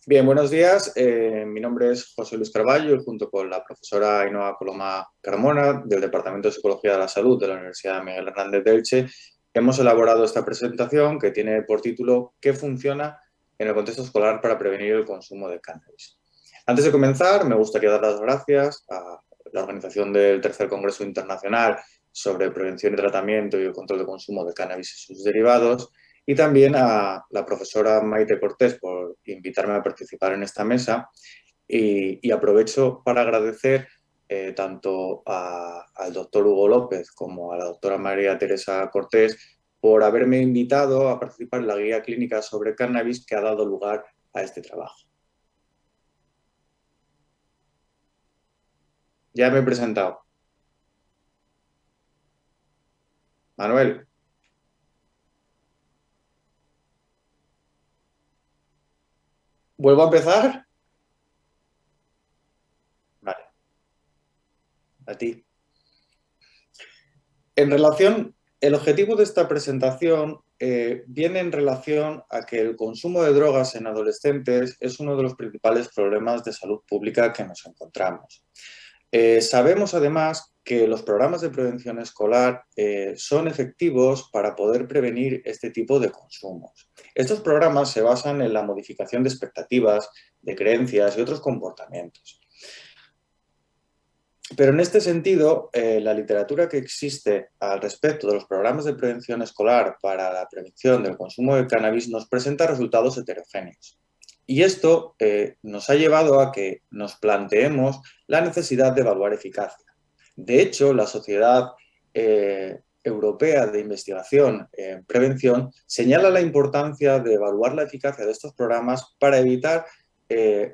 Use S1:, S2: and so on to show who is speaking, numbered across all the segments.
S1: Bien, buenos días. Mi nombre es José Luis Carballo y junto con la profesora Ainhoa Coloma Carmona del Departamento de Psicología de la Salud de la Universidad Miguel Hernández de Elche hemos elaborado esta presentación que tiene por título ¿Qué funciona en el contexto escolar para prevenir el consumo de cannabis? Antes de comenzar, me gustaría dar las gracias a la organización del Tercer Congreso Internacional sobre Prevención y Tratamiento y el Control de Consumo de Cannabis y sus derivados, y también a la profesora Maite Cortés por invitarme a participar en esta mesa. Y aprovecho para agradecer tanto al doctor Hugo López como a la doctora María Teresa Cortés por haberme invitado a participar en la guía clínica sobre cannabis que ha dado lugar a este trabajo. Ya me he presentado. Manuel, ¿vuelvo a empezar? Vale, a ti. En relación, el objetivo de esta presentación viene en relación a que el consumo de drogas en adolescentes es uno de los principales problemas de salud pública que nos encontramos. Sabemos además que los programas de prevención escolar son efectivos para poder prevenir este tipo de consumos. Estos programas se basan en la modificación de expectativas, de creencias y otros comportamientos. Pero en este sentido, la literatura que existe al respecto de los programas de prevención escolar para la prevención del consumo de cannabis nos presenta resultados heterogéneos. Y esto nos ha llevado a que nos planteemos la necesidad de evaluar eficacia. De hecho, la Sociedad Europea de Investigación en Prevención señala la importancia de evaluar la eficacia de estos programas para evitar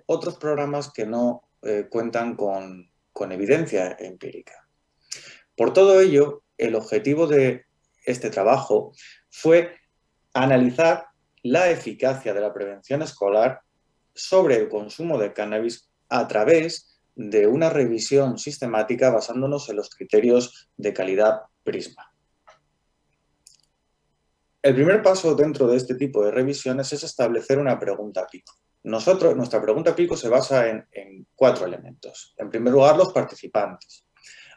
S1: otros programas que no cuentan con evidencia empírica. Por todo ello, el objetivo de este trabajo fue analizar la eficacia de la prevención escolar sobre el consumo de cannabis a través de una revisión sistemática basándonos en los criterios de calidad PRISMA. El primer paso dentro de este tipo de revisiones es establecer una pregunta pico. Nuestra pregunta pico se basa en 4 elementos. En primer lugar, los participantes,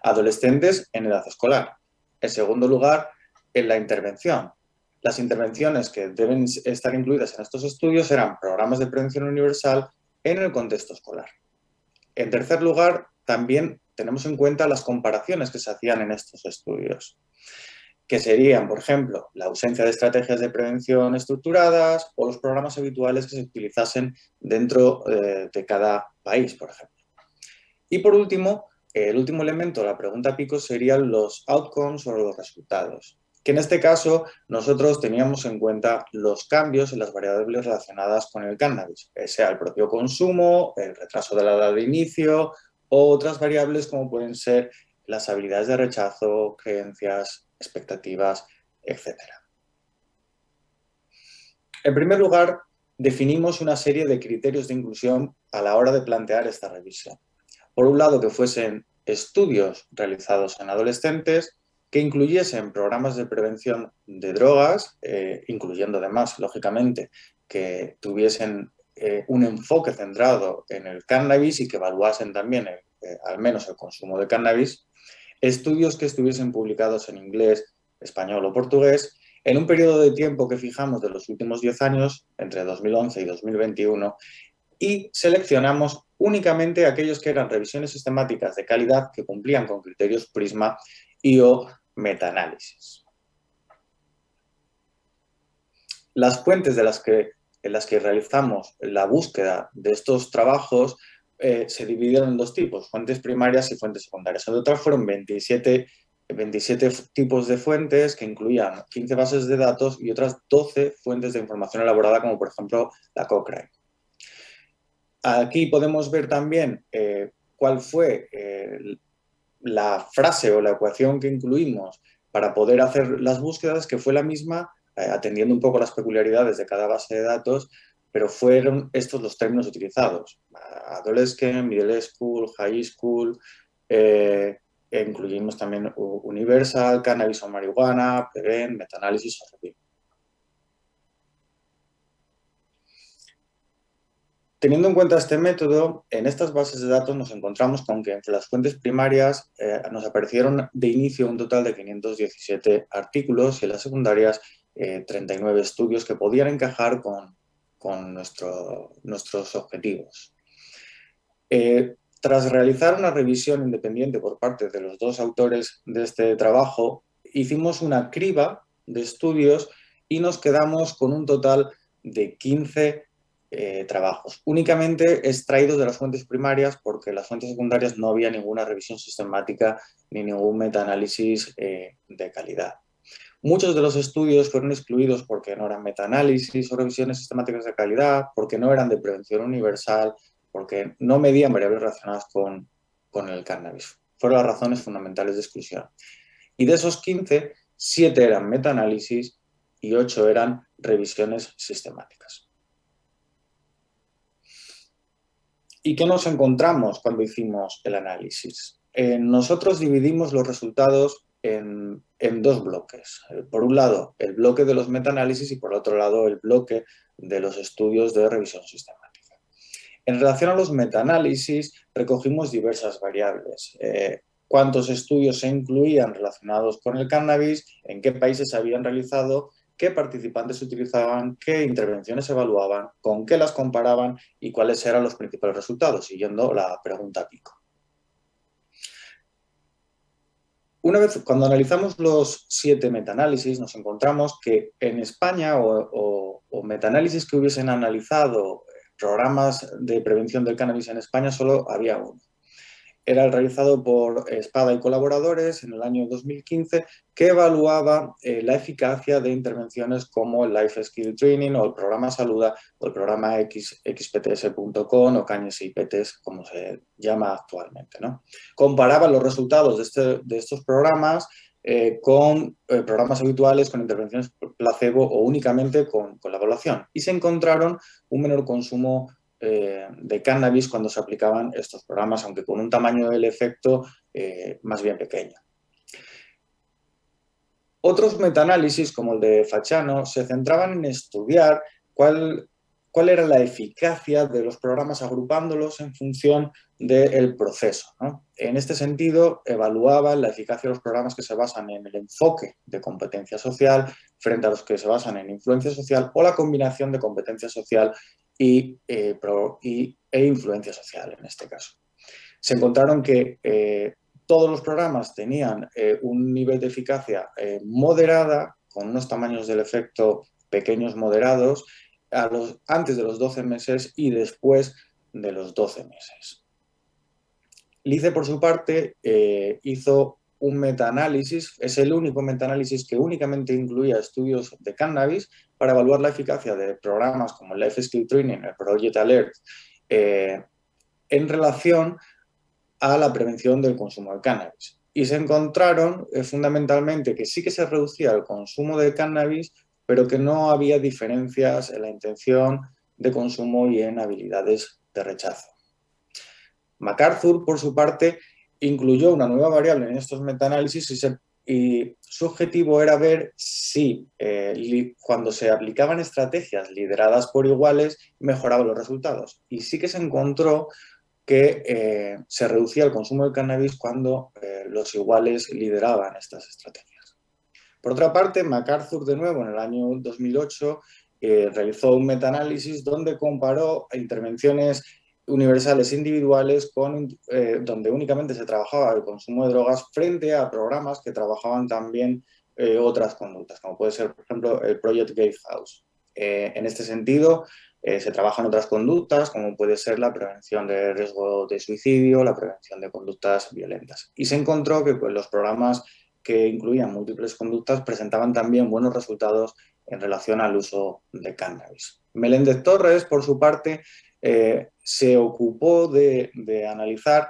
S1: adolescentes en edad escolar. En segundo lugar, en la intervención. Las intervenciones que deben estar incluidas en estos estudios eran programas de prevención universal en el contexto escolar. En tercer lugar, también tenemos en cuenta las comparaciones que se hacían en estos estudios, que serían, por ejemplo, la ausencia de estrategias de prevención estructuradas o los programas habituales que se utilizasen dentro de cada país, por ejemplo. Y por último, el último elemento de la pregunta pico serían los outcomes o los resultados, que en este caso nosotros teníamos en cuenta los cambios en las variables relacionadas con el cannabis, sea el propio consumo, el retraso de la edad de inicio o otras variables como pueden ser las habilidades de rechazo, creencias, expectativas, etc. En primer lugar, definimos una serie de criterios de inclusión a la hora de plantear esta revisión. Por un lado, que fuesen estudios realizados en adolescentes, que incluyesen programas de prevención de drogas, incluyendo además, lógicamente, que tuviesen un enfoque centrado en el cannabis y que evaluasen también al menos el consumo de cannabis, estudios que estuviesen publicados en inglés, español o portugués, en un periodo de tiempo que fijamos de los últimos 10 años, entre 2011 y 2021, y seleccionamos únicamente aquellos que eran revisiones sistemáticas de calidad que cumplían con criterios PRISMA y o metaanálisis. Las fuentes en las que realizamos la búsqueda de estos trabajos se dividieron en 2 tipos, fuentes primarias y fuentes secundarias. En total fueron 27 tipos de fuentes que incluían 15 bases de datos y otras 12 fuentes de información elaborada, como por ejemplo la Cochrane. Aquí podemos ver también cuál fue la frase o la ecuación que incluimos para poder hacer las búsquedas, que fue la misma, atendiendo un poco las peculiaridades de cada base de datos, pero fueron estos los términos utilizados: adolescent, middle school, high school, incluimos también universal, cannabis o marihuana, prevent, metaanálisis o review. Teniendo en cuenta este método, en estas bases de datos nos encontramos con que entre las fuentes primarias nos aparecieron de inicio un total de 517 artículos y en las secundarias 39 estudios que podían encajar con nuestros objetivos. Tras realizar una revisión independiente por parte de los dos autores de este trabajo, hicimos una criba de estudios y nos quedamos con un total de 15 trabajos, únicamente extraídos de las fuentes primarias, porque en las fuentes secundarias no había ninguna revisión sistemática ni ningún metaanálisis de calidad. Muchos de los estudios fueron excluidos porque no eran metaanálisis o revisiones sistemáticas de calidad, porque no eran de prevención universal, porque no medían variables relacionadas con el cannabis. Fueron las razones fundamentales de exclusión. Y de esos 15, 7 eran metaanálisis y 8 eran revisiones sistemáticas. ¿Y qué nos encontramos cuando hicimos el análisis? Nosotros dividimos los resultados en dos bloques. Por un lado, el bloque de los metaanálisis y por otro lado, el bloque de los estudios de revisión sistemática. En relación a los metaanálisis, recogimos diversas variables. Cuántos estudios se incluían relacionados con el cannabis, en qué países se habían realizado, qué participantes utilizaban, qué intervenciones evaluaban, con qué las comparaban y cuáles eran los principales resultados, siguiendo la pregunta pico. Una vez, cuando analizamos los 7 metaanálisis, nos encontramos que en España o metaanálisis que hubiesen analizado programas de prevención del cannabis en España solo había uno. Era el realizado por Espada y colaboradores en el año 2015, que evaluaba la eficacia de intervenciones como el Life Skill Training o el programa Saluda o el programa xpts.com o Cañes y Petes, como se llama actualmente, ¿no? Comparaba los resultados de estos programas con programas habituales, con intervenciones placebo o únicamente con la evaluación. Y se encontraron un menor consumo de cannabis cuando se aplicaban estos programas, aunque con un tamaño del efecto más bien pequeño. Otros metaanálisis, como el de Facciano, se centraban en estudiar cuál era la eficacia de los programas agrupándolos en función del proceso, ¿no? En este sentido, evaluaban la eficacia de los programas que se basan en el enfoque de competencia social frente a los que se basan en influencia social o la combinación de competencia social e influencia social en este caso. Se encontraron que todos los programas tenían un nivel de eficacia moderada, con unos tamaños del efecto pequeños moderados, antes de los 12 meses y después de los 12 meses. LICE, por su parte, hizo un metaanálisis, es el único metaanálisis que únicamente incluía estudios de cannabis para evaluar la eficacia de programas como el Life Skill Training, el Project Alert, en relación a la prevención del consumo de cannabis. Y se encontraron fundamentalmente que sí que se reducía el consumo de cannabis, pero que no había diferencias en la intención de consumo y en habilidades de rechazo. MacArthur, por su parte, incluyó una nueva variable en estos metaanálisis y su objetivo era ver si cuando se aplicaban estrategias lideradas por iguales mejoraban los resultados. Y sí que se encontró que se reducía el consumo de cannabis cuando los iguales lideraban estas estrategias. Por otra parte, MacArthur, de nuevo, en el año 2008, realizó un metaanálisis donde comparó intervenciones universales individuales donde únicamente se trabajaba el consumo de drogas frente a programas que trabajaban también otras conductas, como puede ser, por ejemplo, el Project Gatehouse. En este sentido, se trabajan otras conductas, como puede ser la prevención de riesgo de suicidio, la prevención de conductas violentas. Y se encontró que pues, los programas que incluían múltiples conductas presentaban también buenos resultados en relación al uso de cannabis. Meléndez Torres, por su parte, se ocupó de analizar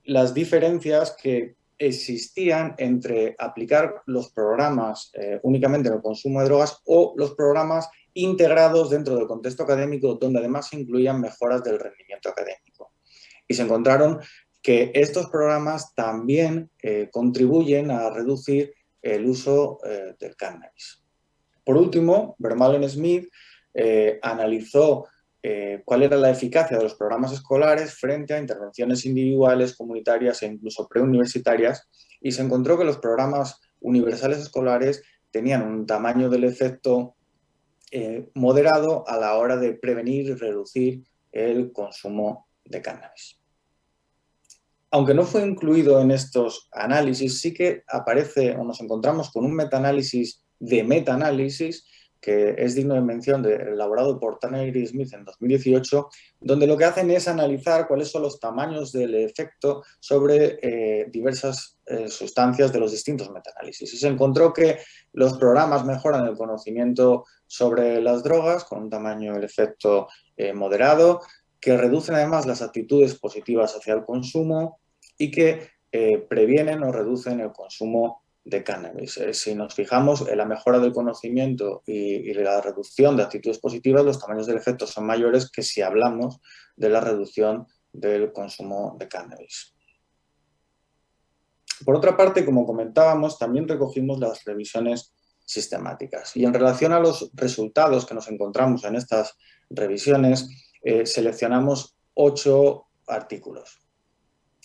S1: las diferencias que existían entre aplicar los programas únicamente en el consumo de drogas o los programas integrados dentro del contexto académico, donde además se incluían mejoras del rendimiento académico. Y se encontraron que estos programas también contribuyen a reducir el uso del cannabis. Por último, Vermaelen Smith analizó cuál era la eficacia de los programas escolares frente a intervenciones individuales, comunitarias e incluso preuniversitarias, y se encontró que los programas universales escolares tenían un tamaño del efecto moderado a la hora de prevenir y reducir el consumo de cannabis. Aunque no fue incluido en estos análisis, sí que aparece o nos encontramos con un metaanálisis de metaanálisis que es digno de mención, elaborado por Turner y Smith en 2018, donde lo que hacen es analizar cuáles son los tamaños del efecto sobre diversas sustancias de los distintos metaanálisis. Y se encontró que los programas mejoran el conocimiento sobre las drogas con un tamaño del efecto moderado, que reducen además las actitudes positivas hacia el consumo y que previenen o reducen el consumo de cannabis. Si nos fijamos en la mejora del conocimiento y la reducción de actitudes positivas, los tamaños del efecto son mayores que si hablamos de la reducción del consumo de cannabis. Por otra parte, como comentábamos, también recogimos las revisiones sistemáticas. Y en relación a los resultados que nos encontramos en estas revisiones, seleccionamos 8 artículos.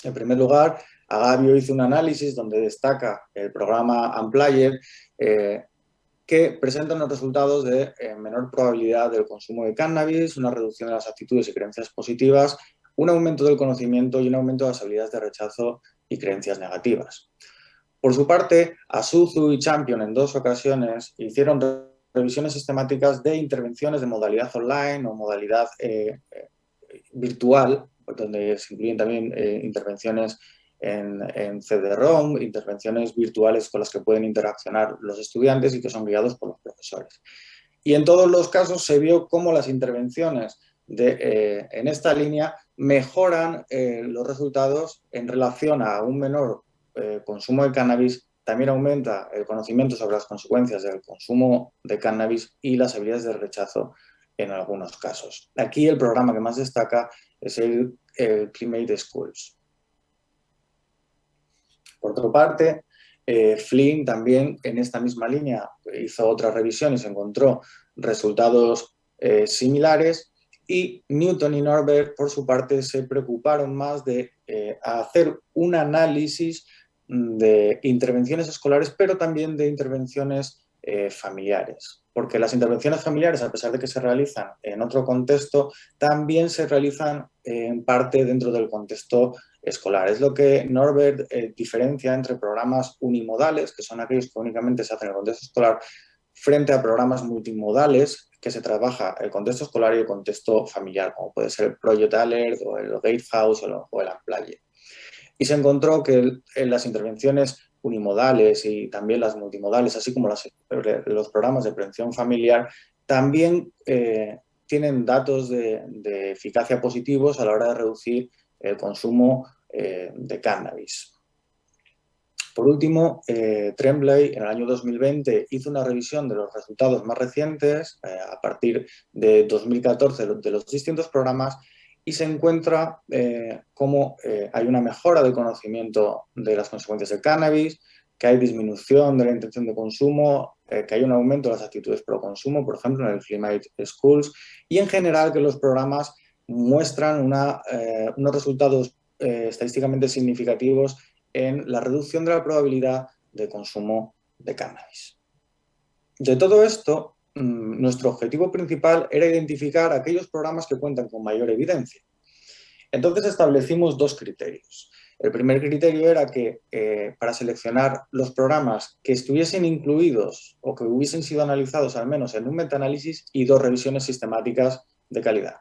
S1: En primer lugar, Agavio hizo un análisis donde destaca el programa Amplier, que presenta unos resultados de menor probabilidad del consumo de cannabis, una reducción de las actitudes y creencias positivas, un aumento del conocimiento y un aumento de las habilidades de rechazo y creencias negativas. Por su parte, Asuzu y Champion en 2 ocasiones hicieron revisiones sistemáticas de intervenciones de modalidad online o modalidad virtual, donde se incluyen también intervenciones en CD-ROM, intervenciones virtuales con las que pueden interaccionar los estudiantes y que son guiados por los profesores. Y en todos los casos se vio cómo las intervenciones en esta línea mejoran los resultados en relación a un menor consumo de cannabis. También aumenta el conocimiento sobre las consecuencias del consumo de cannabis y las habilidades de rechazo en algunos casos. Aquí el programa que más destaca es el Climate Schools. Por otra parte, Flynn también en esta misma línea hizo otra revisión y se encontró resultados similares, y Newton y Norbert, por su parte, se preocuparon más de hacer un análisis de intervenciones escolares, pero también de intervenciones familiares. Porque las intervenciones familiares, a pesar de que se realizan en otro contexto, también se realizan en parte dentro del contexto escolar. Es lo que Norbert diferencia entre programas unimodales, que son aquellos que únicamente se hacen en el contexto escolar, frente a programas multimodales, que se trabaja el contexto escolar y el contexto familiar, como puede ser el Project Alert o el Gatehouse o el Amplier. Y se encontró que en las intervenciones unimodales y también las multimodales, así como los programas de prevención familiar, también tienen datos de eficacia positivos a la hora de reducir el consumo de cannabis. Por último, Tremblay en el año 2020 hizo una revisión de los resultados más recientes a partir de 2014 de los distintos programas, y se encuentra cómo hay una mejora del conocimiento de las consecuencias del cannabis, que hay disminución de la intención de consumo, que hay un aumento de las actitudes pro consumo, por ejemplo, en el Climate Schools, y en general que los programas muestran unos resultados estadísticamente significativos en la reducción de la probabilidad de consumo de cannabis. De todo esto, nuestro objetivo principal era identificar aquellos programas que cuentan con mayor evidencia. Entonces establecimos 2 criterios. El primer criterio era que para seleccionar los programas que estuviesen incluidos o que hubiesen sido analizados al menos en un metaanálisis y 2 revisiones sistemáticas de calidad.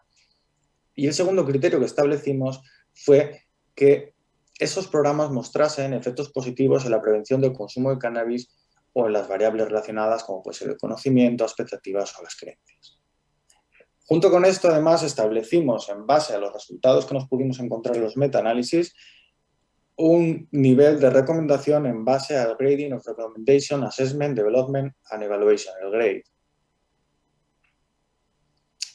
S1: Y el segundo criterio que establecimos fue que esos programas mostrasen efectos positivos en la prevención del consumo de cannabis o en las variables relacionadas como puede ser el conocimiento, expectativas o las creencias. Junto con esto, además, establecimos, en base a los resultados que nos pudimos encontrar en los metaanálisis, un nivel de recomendación en base al Grading of Recommendation, Assessment, Development and Evaluation, el GRADE.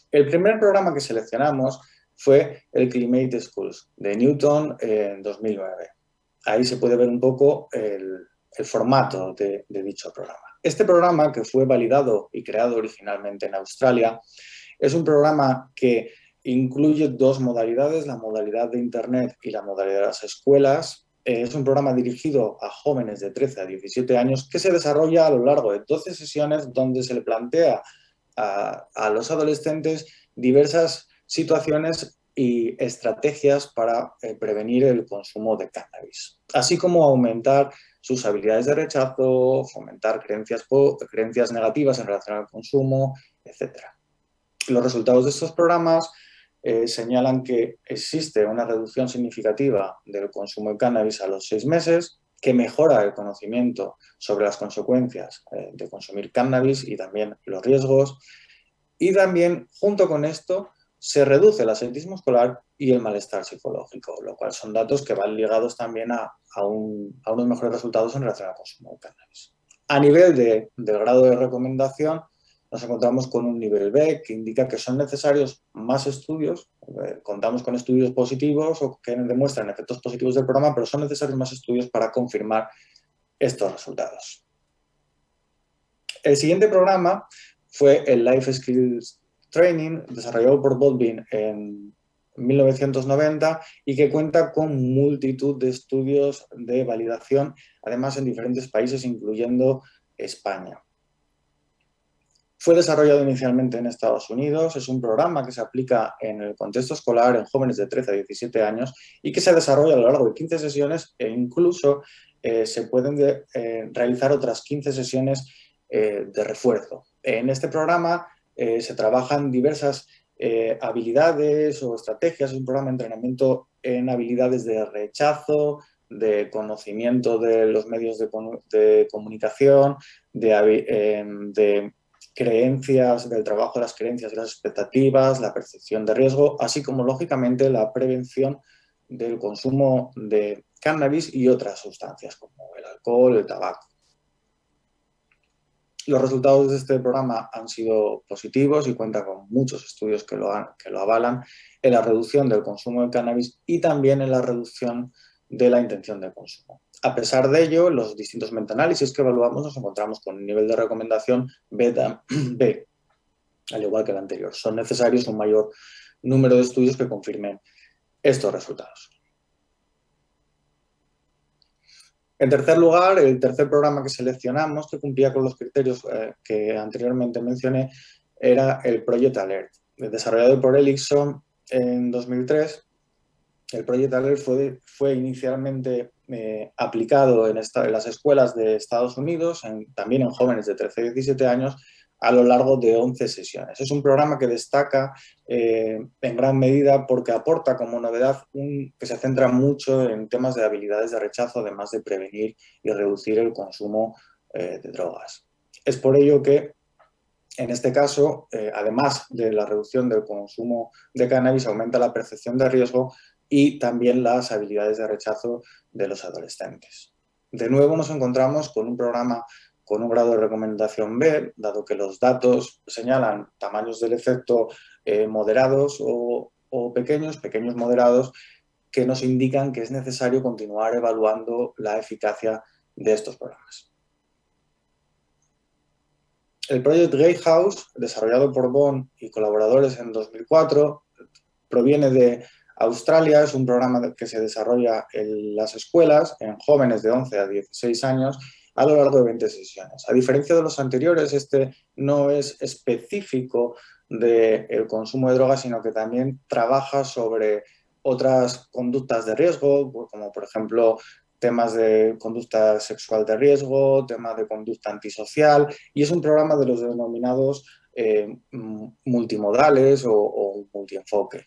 S1: El primer programa que seleccionamos fue el Climate Schools de Newton en 2009. Ahí se puede ver un poco el formato de dicho programa. Este programa, que fue validado y creado originalmente en Australia, Es un programa que incluye dos modalidades, la modalidad de Internet y la modalidad de las escuelas. Es un programa dirigido a jóvenes de 13 a 17 años que se desarrolla a lo largo de 12 sesiones donde se le plantea a los adolescentes diversas situaciones y estrategias para prevenir el consumo de cannabis, así como aumentar sus habilidades de rechazo, fomentar creencias negativas en relación al consumo, etc. Los resultados de estos programas señalan que existe una reducción significativa del consumo de cannabis a los 6 meses, que mejora el conocimiento sobre las consecuencias de consumir cannabis y también los riesgos. Y también, junto con esto, se reduce el absentismo escolar y el malestar psicológico, lo cual son datos que van ligados también a unos mejores resultados en relación al consumo de cannabis. A nivel del grado de recomendación, nos encontramos con un nivel B que indica que son necesarios más estudios. Contamos con estudios positivos o que demuestran efectos positivos del programa, pero son necesarios más estudios para confirmar estos resultados. El siguiente programa fue el Life Skills Training, desarrollado por Baldwin en 1990 y que cuenta con multitud de estudios de validación, además en diferentes países, incluyendo España. Fue desarrollado inicialmente en Estados Unidos, es un programa que se aplica en el contexto escolar en jóvenes de 13 a 17 años y que se desarrolla a lo largo de 15 sesiones e incluso se pueden realizar otras 15 sesiones de refuerzo. En este programa se trabajan diversas habilidades o estrategias, es un programa de entrenamiento en habilidades de rechazo, de conocimiento de los medios de comunicación, de creencias, del trabajo de las creencias y las expectativas, la percepción de riesgo, así como, lógicamente, la prevención del consumo de cannabis y otras sustancias como el alcohol, el tabaco. Los resultados de este programa han sido positivos y cuenta con muchos estudios que lo avalan en la reducción del consumo de cannabis y también en la reducción de la intención de consumo. A pesar de ello, los distintos metaanálisis que evaluamos nos encontramos con un nivel de recomendación beta B, al igual que el anterior. Son necesarios un mayor número de estudios que confirmen estos resultados. En tercer lugar, el tercer programa que seleccionamos, que cumplía con los criterios que anteriormente mencioné, era el Project Alert, desarrollado por Elixon en 2003. El Project Alert fue inicialmente aplicado en las escuelas de Estados Unidos, también en jóvenes de 13 a 17 años, a lo largo de 11 sesiones. Es un programa que destaca en gran medida porque aporta como novedad que se centra mucho en temas de habilidades de rechazo, además de prevenir y reducir el consumo de drogas. Es por ello que, en este caso, además de la reducción del consumo de cannabis, aumenta la percepción de riesgo y también las habilidades de rechazo de los adolescentes. De nuevo nos encontramos con un programa con un grado de recomendación B, dado que los datos señalan tamaños del efecto moderados o pequeños moderados, que nos indican que es necesario continuar evaluando la eficacia de estos programas. El proyecto Gatehouse, desarrollado por Bond y colaboradores en 2004, proviene de Australia. Es un programa que se desarrolla en las escuelas, en jóvenes de 11 a 16 años, a lo largo de 20 sesiones. A diferencia de los anteriores, este no es específico del consumo de drogas, sino que también trabaja sobre otras conductas de riesgo, como por ejemplo temas de conducta sexual de riesgo, temas de conducta antisocial, y es un programa de los denominados multimodales o multienfoque.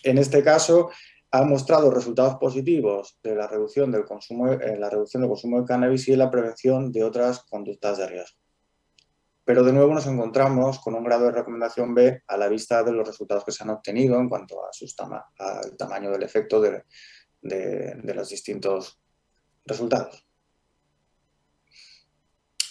S1: En este caso, ha mostrado resultados positivos de la reducción del consumo de cannabis y en la prevención de otras conductas de riesgo. Pero de nuevo nos encontramos con un grado de recomendación B a la vista de los resultados que se han obtenido en cuanto al tamaño del efecto de los distintos resultados.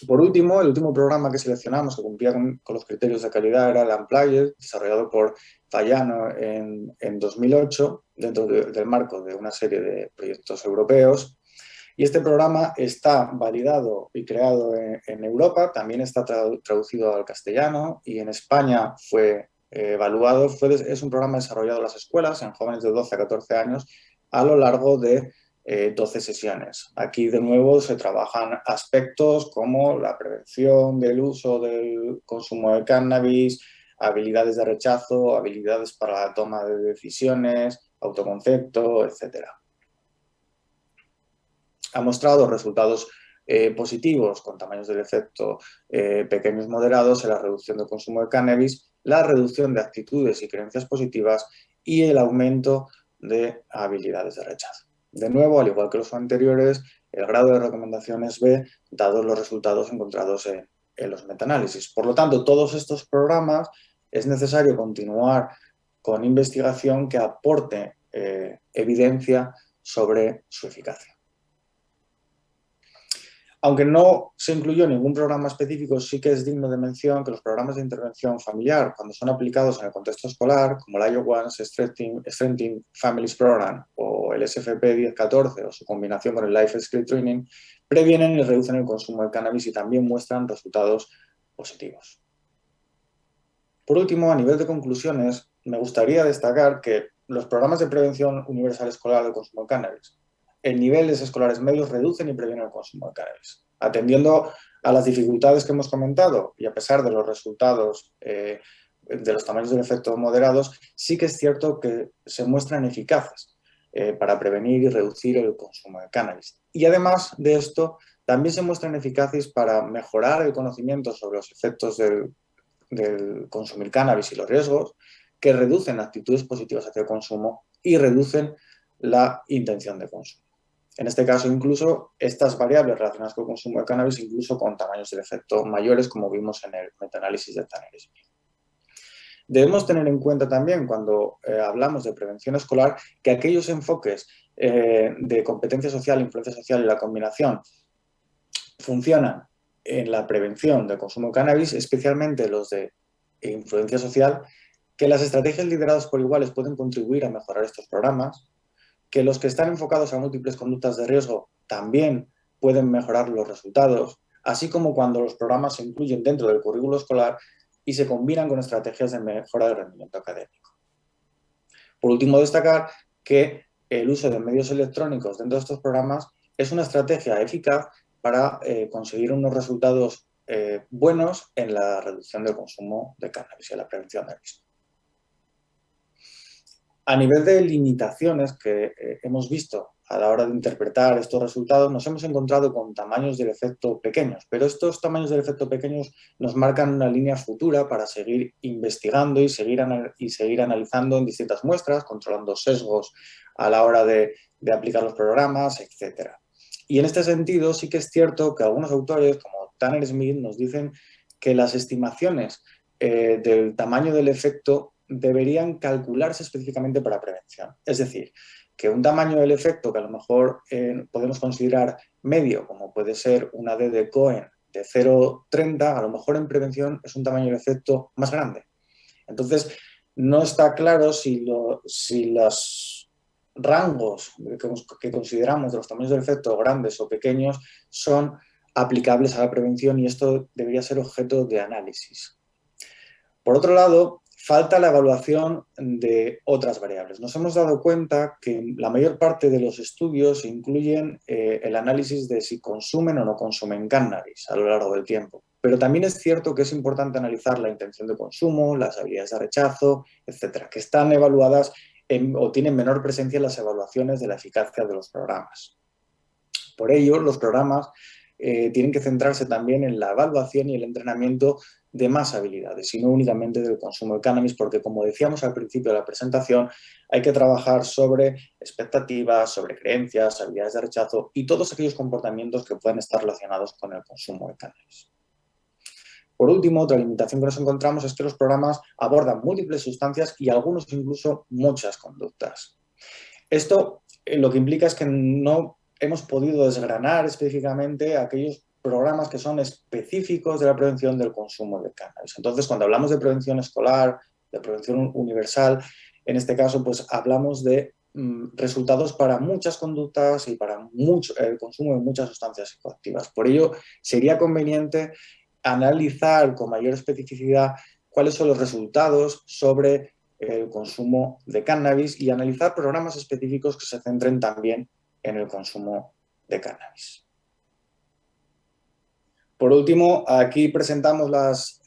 S1: Por último, el último programa que seleccionamos que cumplía con los criterios de calidad era el Unplugged, desarrollado por Fayano en 2008, dentro del marco de una serie de proyectos europeos. Y este programa está validado y creado en Europa, también está traducido al castellano y en España fue evaluado es un programa desarrollado en las escuelas, en jóvenes de 12 a 14 años, a lo largo de 12 sesiones. Aquí, de nuevo, se trabajan aspectos como la prevención del uso del consumo de cannabis, habilidades de rechazo, habilidades para la toma de decisiones, autoconcepto, etc. Ha mostrado resultados positivos con tamaños del efecto pequeños moderados en la reducción del consumo de cannabis, la reducción de actitudes y creencias positivas y el aumento de habilidades de rechazo. De nuevo, al igual que los anteriores, el grado de recomendación es B, dados los resultados encontrados en los metaanálisis. Por lo tanto, todos estos programas es necesario continuar con investigación que aporte evidencia sobre su eficacia. Aunque no se incluyó ningún programa específico, sí que es digno de mención que los programas de intervención familiar, cuando son aplicados en el contexto escolar, como el IO1 Strengthening Families Program o el SFP 1014 o su combinación con el Life Skill Training, previenen y reducen el consumo de cannabis y también muestran resultados positivos. Por último, a nivel de conclusiones, me gustaría destacar que los programas de prevención universal escolar del consumo de cannabis en niveles escolares medios reducen y previenen el consumo de cannabis. Atendiendo a las dificultades que hemos comentado y a pesar de los resultados de los tamaños del efecto moderados, sí que es cierto que se muestran eficaces para prevenir y reducir el consumo de cannabis. Y además de esto, también se muestran eficaces para mejorar el conocimiento sobre los efectos del consumir cannabis y los riesgos, que reducen actitudes positivas hacia el consumo y reducen la intención de consumo. En este caso, incluso estas variables relacionadas con el consumo de cannabis, incluso con tamaños de efecto mayores, como vimos en el metaanálisis de Tanner Smith. Debemos tener en cuenta también, cuando hablamos de prevención escolar, que aquellos enfoques de competencia social, influencia social y la combinación funcionan en la prevención del consumo de cannabis, especialmente los de influencia social, que las estrategias lideradas por iguales pueden contribuir a mejorar estos programas, que los que están enfocados a múltiples conductas de riesgo también pueden mejorar los resultados, así como cuando los programas se incluyen dentro del currículo escolar y se combinan con estrategias de mejora del rendimiento académico. Por último, destacar que el uso de medios electrónicos dentro de estos programas es una estrategia eficaz para conseguir unos resultados buenos en la reducción del consumo de cannabis y en la prevención del mismo. A nivel de limitaciones que hemos visto a la hora de interpretar estos resultados, nos hemos encontrado con tamaños del efecto pequeños, pero estos tamaños del efecto pequeños nos marcan una línea futura para seguir investigando y seguir analizando en distintas muestras, controlando sesgos a la hora de aplicar los programas, etc. Y en este sentido sí que es cierto que algunos autores, como Tanner Smith, nos dicen que las estimaciones del tamaño del efecto deberían calcularse específicamente para prevención. Es decir, que un tamaño del efecto que a lo mejor podemos considerar medio, como puede ser una D de Cohen de 0,30, a lo mejor en prevención es un tamaño del efecto más grande. Entonces, no está claro si los rangos que consideramos de los tamaños del efecto grandes o pequeños son aplicables a la prevención y esto debería ser objeto de análisis. Por otro lado, falta la evaluación de otras variables. Nos hemos dado cuenta que la mayor parte de los estudios incluyen el análisis de si consumen o no consumen cannabis a lo largo del tiempo. Pero también es cierto que es importante analizar la intención de consumo, las habilidades de rechazo, etcétera, que están evaluadas o tienen menor presencia en las evaluaciones de la eficacia de los programas. Por ello, los programas tienen que centrarse también en la evaluación y el entrenamiento de más habilidades y no únicamente del consumo de cannabis, porque como decíamos al principio de la presentación, hay que trabajar sobre expectativas, sobre creencias, habilidades de rechazo y todos aquellos comportamientos que puedan estar relacionados con el consumo de cannabis. Por último, otra limitación que nos encontramos es que los programas abordan múltiples sustancias y algunos incluso muchas conductas. Esto lo que implica es que no hemos podido desgranar específicamente aquellos programas que son específicos de la prevención del consumo de cannabis. Entonces, cuando hablamos de prevención escolar, de prevención universal, en este caso, pues hablamos de resultados para muchas conductas y para el consumo de muchas sustancias psicoactivas. Por ello, sería conveniente analizar con mayor especificidad cuáles son los resultados sobre el consumo de cannabis y analizar programas específicos que se centren también en el consumo de cannabis. Por último, aquí presentamos las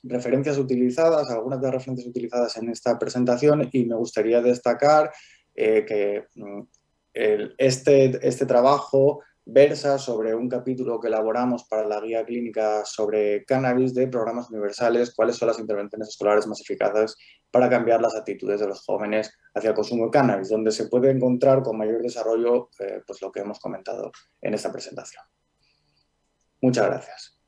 S1: referencias utilizadas, algunas de las referencias utilizadas en esta presentación, y me gustaría destacar que este trabajo versa sobre un capítulo que elaboramos para la guía clínica sobre cannabis de programas universales, cuáles son las intervenciones escolares más eficaces para cambiar las actitudes de los jóvenes hacia el consumo de cannabis, donde se puede encontrar con mayor desarrollo pues lo que hemos comentado en esta presentación. Muchas gracias.